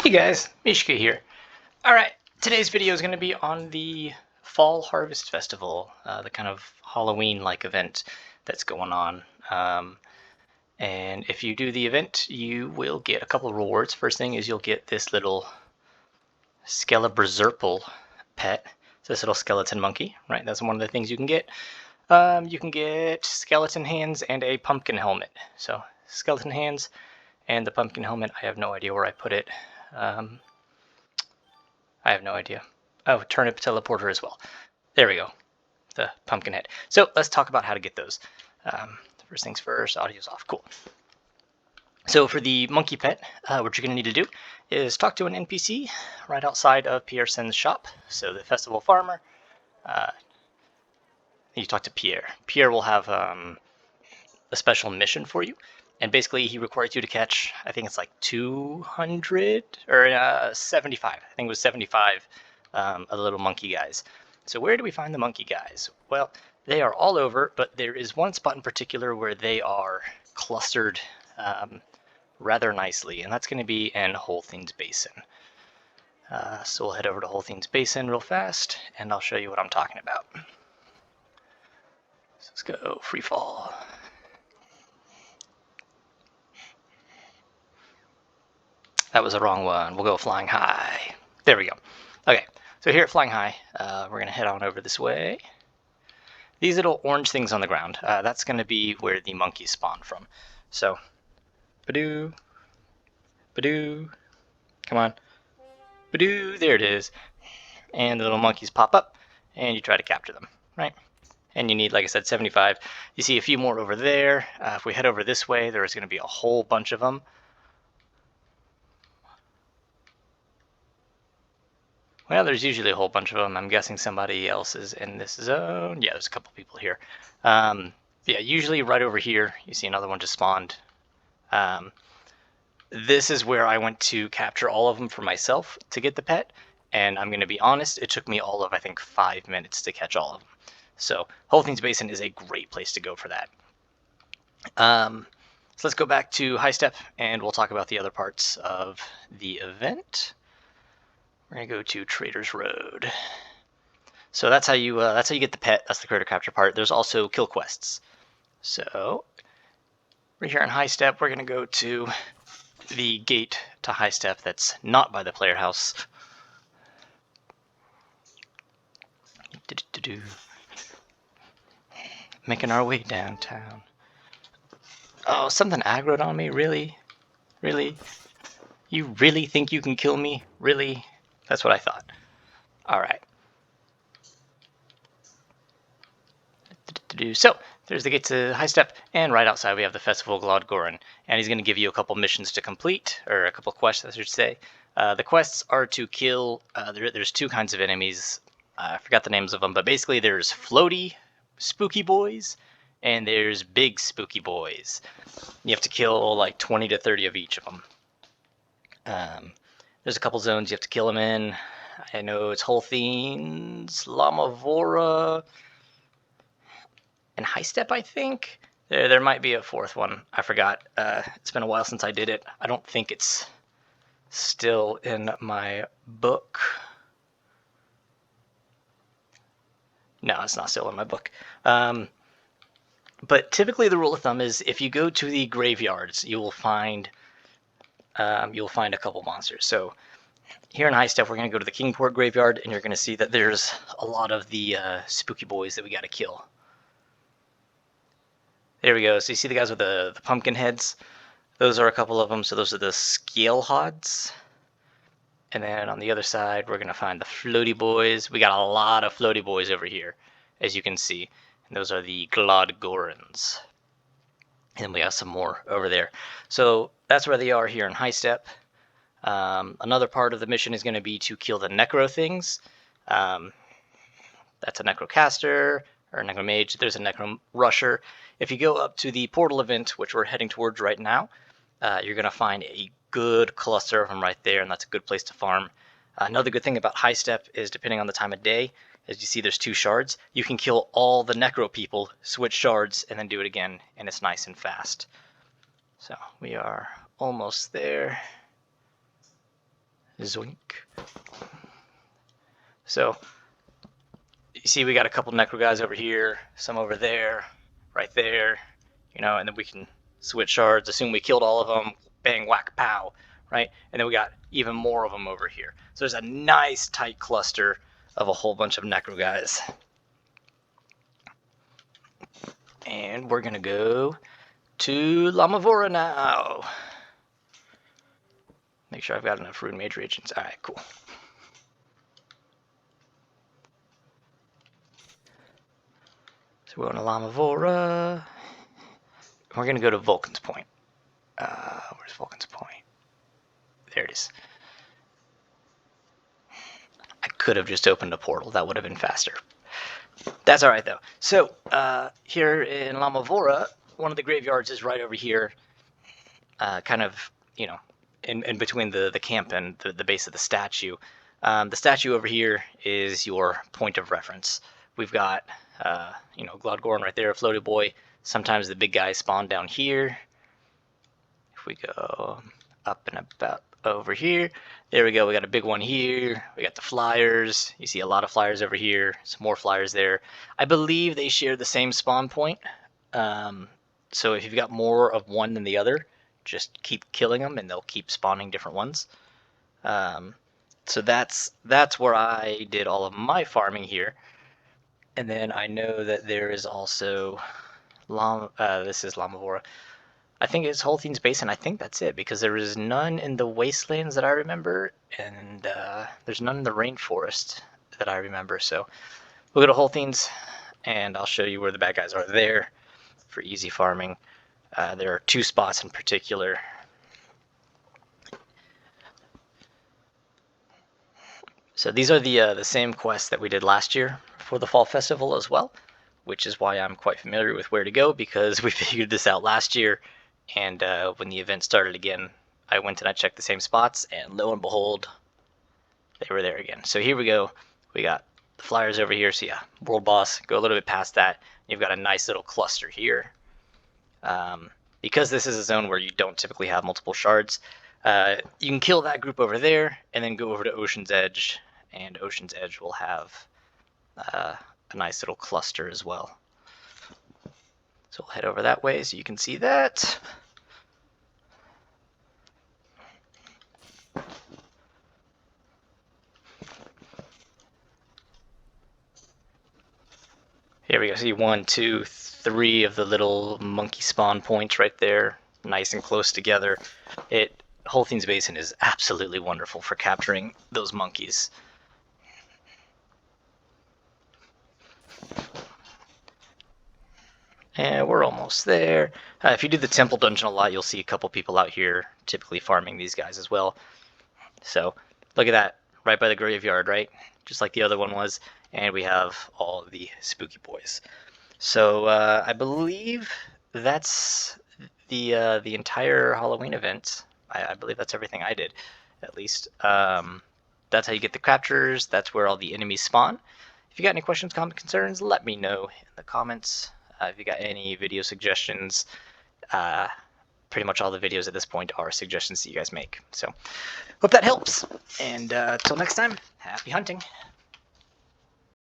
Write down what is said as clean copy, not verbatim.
Hey guys, Mishka here. Alright, today's video is going to be on the Fall Harvest Festival, the kind of Halloween-like event that's going on. And if you do the event, you will get a couple of rewards. First thing is you'll get this little Skeleberserpal pet. It's this little skeleton monkey, right? That's one of the things you can get. You can get skeleton hands and a pumpkin helmet. So, skeleton hands and the pumpkin helmet, I have no idea where I put it. I have no idea. Oh, turnip teleporter as well. There we go. The pumpkin head. So let's talk about how to get those. First things first, audio's off. Cool. So for the monkey pet, what you're going to need to do is talk to an NPC right outside of Pearson's shop. So the festival farmer. You talk to Pierre. Pierre will have a special mission for you. And basically, he requires you to catch, I think it's like 200 or 75. I think it was 75 of the little monkey guys. So where do we find the monkey guys? Well, they are all over, but there is one spot in particular where they are clustered rather nicely, and that's going to be in Holthein's Basin. So we'll head over to Holthein's Basin real fast, and I'll show you what I'm talking about. So let's go free fall. That was the wrong one. We'll go flying high. There we go. Okay, so here at Flying High, we're going to head on over this way. These little orange things on the ground, that's going to be where the monkeys spawn from. So, badoo, badoo, come on, badoo, there it is. And the little monkeys pop up, and you try to capture them, right? And you need, like I said, 75. You see a few more over there. If we head over this way, there's going to be a whole bunch of them. Well, there's usually a whole bunch of them. I'm guessing somebody else is in this zone. Yeah, there's a couple people here. Yeah, usually right over here, you see another one just spawned. This is where I went to capture all of them for myself to get the pet. And I'm going to be honest, it took me all of, I think, 5 minutes to catch all of them. So, Holthein's Basin is a great place to go for that. So let's go back to High Step, and we'll talk about the other parts of the event. We're gonna go to Trader's Road. So that's how you get the pet. That's the critter capture part. There's also kill quests. So right here on High Step, we're gonna go to the gate to High Step that's not by the player house. Making our way downtown. Oh, something aggroed on me? Really? Really? You really think you can kill me? Really? That's what I thought. Alright. So, there's the gate to High Step, and right outside we have the Festival of Glodgoran. And he's going to give you a couple missions to complete, or a couple quests, I should say. The quests are to kill, there's two kinds of enemies. I forgot the names of them, but basically there's floaty spooky boys, and there's big spooky boys. You have to kill like 20 to 30 of each of them. There's a couple zones you have to kill them in. I know it's Holthein's, Lamavora, and High Step, I think. There might be a fourth one. I forgot. It's been a while since I did it. I don't think it's still in my book. No, it's not still in my book. But typically the rule of thumb is if you go to the graveyards, you will find a couple monsters. So here in High Step, we're going to go to the Kingport graveyard, and you're going to see that there's a lot of the spooky boys that we got to kill. There we go. So you see the guys with the pumpkin heads? Those are a couple of them. So those are the Scalehods. And then on the other side, we're going to find the floaty boys. We got a lot of floaty boys over here, as you can see. And those are the Glodgorans. And we have some more over there. So that's where they are here in High Step. Another part of the mission is going to be to kill the Necro things. That's a Necrocaster or a Necromage. There's a Necro Rusher. If you go up to the portal event, which we're heading towards right now, you're going to find a good cluster of them right there, and that's a good place to farm. Another good thing about High Step is depending on the time of day, as you see there's 2 shards, you can kill all the Necro people, switch shards, and then do it again, and it's nice and fast. So we are almost there. Zoink. So, you see we got a couple necro guys over here, some over there, right there, you know, and then we can switch shards, assume we killed all of them, bang, whack, pow, right? And then we got even more of them over here. So there's a nice tight cluster of a whole bunch of necro guys. And we're gonna go to Lamavora now. Make sure I've got enough rune mage reagents. Alright, cool. So we're going to Lamavora. We're going to go to Vulcan's Point. Where's Vulcan's Point? There it is. I could have just opened a portal. That would have been faster. That's alright, though. So, here in Lamavora, one of the graveyards is right over here. Kind of, you know, in between the camp and the base of the statue. The statue over here is your point of reference. We've got, you know, Glodgorn right there, Floaty Boy. Sometimes the big guys spawn down here. If we go up and about over here, there we go. We got a big one here. We got the flyers. You see a lot of flyers over here. Some more flyers there. I believe they share the same spawn point. So if you've got more of one than the other, just keep killing them and they'll keep spawning different ones. So that's where I did all of my farming here. And then I know that there is also this is Lamavora. I think it's Holthein's Basin. I think that's it, because there is none in the wastelands that I remember, and there's none in the rainforest that I remember. So we'll go to Holthein's, and I'll show you where the bad guys are there for easy farming. There are two spots in particular. So these are the same quests that we did last year for the Fall Festival as well, which is why I'm quite familiar with where to go, because we figured this out last year, and when the event started again, I went and I checked the same spots, and lo and behold, they were there again. So here we go. We got the flyers over here. So yeah, World Boss, go a little bit past that. You've got a nice little cluster here. Because this is a zone where you don't typically have multiple shards, you can kill that group over there and then go over to Ocean's Edge, and Ocean's Edge will have a nice little cluster as well. So we'll head over that way so you can see that. Here we go. See 1, 2, 3 of the little monkey spawn points right there, nice and close together. Holthein's Basin is absolutely wonderful for capturing those monkeys. And we're almost there. If you do the temple dungeon a lot, you'll see a couple people out here typically farming these guys as well. So look at that, right by the graveyard, right? Just like the other one was. And we have all the spooky boys. So I believe that's the entire Halloween event. I believe that's everything I did, at least. That's how you get the captures. That's where all the enemies spawn. If you got any questions, comments, concerns, let me know in the comments. If you got any video suggestions, pretty much all the videos at this point are suggestions that you guys make. So hope that helps. And until next time, happy hunting.